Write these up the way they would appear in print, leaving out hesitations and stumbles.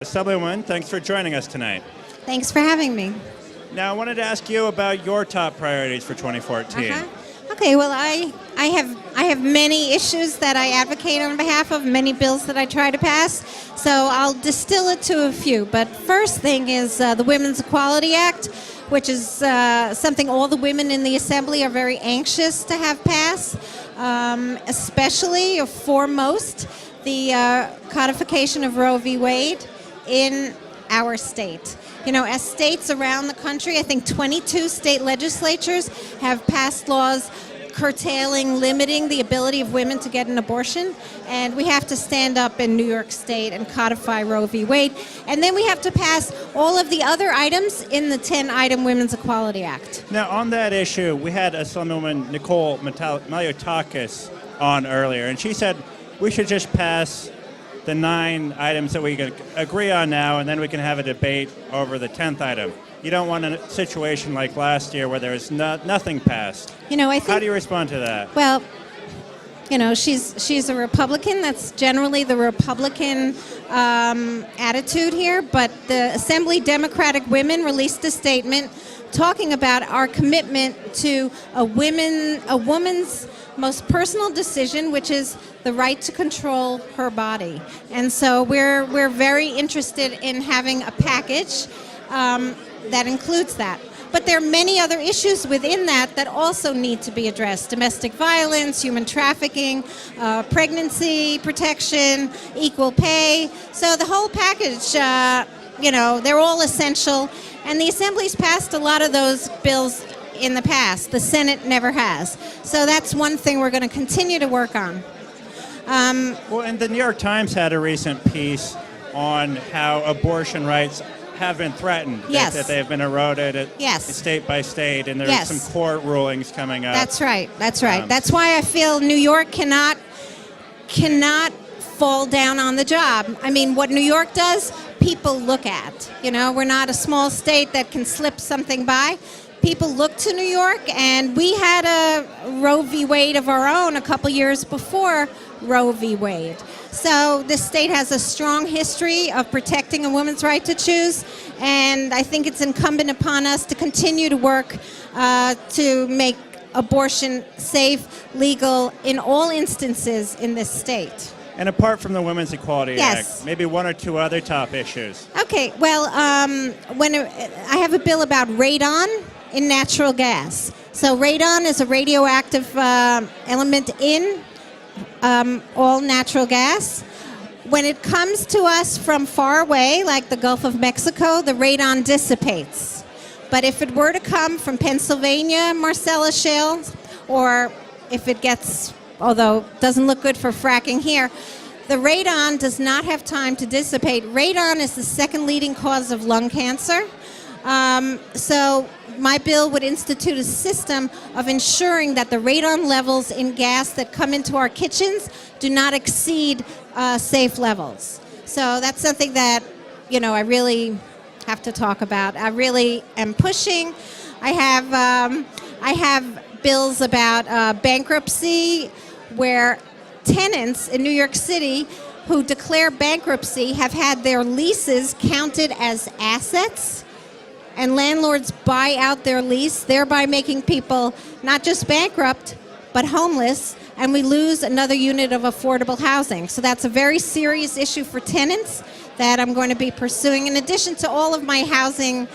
Assemblywoman, thanks for joining us tonight. Thanks for having me. Now, I wanted to ask you about your top priorities for 2014. Okay, well, I have many issues that I advocate on behalf of, many bills that I try to pass, so I'll distill it to a few. But first thing is the Women's Equality Act, which is something all the women in the Assembly are very anxious to have pass, especially or foremost the codification of Roe v. Wade in our state. You know, as states around the country, I think 22 state legislatures have passed laws curtailing, limiting the ability of women to get an abortion. And we have to stand up in New York State and codify Roe v. Wade. And then we have to pass all of the other items in the 10-item Women's Equality Act. Now, on that issue, we had Assemblywoman Nicole Maliotakis on earlier, and she said we should just pass the 9 items that we can agree on now, and then we can have a debate over the 10th item. You don't want a situation like last year where there was nothing passed. You know, I think, how do you respond to that? Well, you know, she's a Republican. That's generally the Republican attitude here. But the Assembly Democratic Women released a statement talking about our commitment to a woman's most personal decision, which is the right to control her body. And so we're very interested in having a package that includes that. But there are many other issues within that also need to be addressed. Domestic violence, human trafficking, pregnancy protection, equal pay. So the whole package, you know, they're all essential. And the Assembly's passed a lot of those bills in the past. The Senate never has. So that's one thing we're going to continue to work on. Well, and the New York Times had a recent piece on how abortion rights have been threatened. Yes. That they've been eroded state by state, and there's some court rulings coming up. That's right. That's right. That's why I feel New York cannot fall down on the job. I mean, what New York does, people look at. You know, we're not a small state that can slip something by. People look to New York, and we had a Roe v. Wade of our own a couple years before Roe v. Wade. So this state has a strong history of protecting a woman's right to choose, and I think it's incumbent upon us to continue to work to make abortion safe, legal in all instances in this state. And apart from the Women's Equality Act, maybe one or two other top issues. Okay, well, I have a bill about radon in natural gas. So radon is a radioactive element in all natural gas. When it comes to us from far away, like the Gulf of Mexico, the radon dissipates. But if it were to come from Pennsylvania, Marcellus Shale, or if it gets, although it doesn't look good for fracking here, the radon does not have time to dissipate. Radon is the second leading cause of lung cancer. So my bill would institute a system of ensuring that the radon levels in gas that come into our kitchens do not exceed safe levels. So that's something that, you know, I really have to talk about. I really am pushing. I have bills about bankruptcy, where tenants in New York City who declare bankruptcy have had their leases counted as assets, and landlords buy out their lease, thereby making people not just bankrupt, but homeless, and we lose another unit of affordable housing. So that's a very serious issue for tenants that I'm going to be pursuing, in addition to all of my housing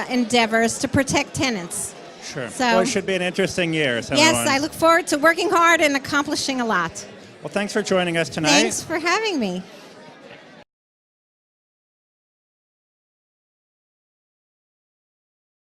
endeavors to protect tenants. Sure. So, well, it should be an interesting year. Yes, I look forward to working hard and accomplishing a lot. Well, thanks for joining us tonight. Thanks for having me.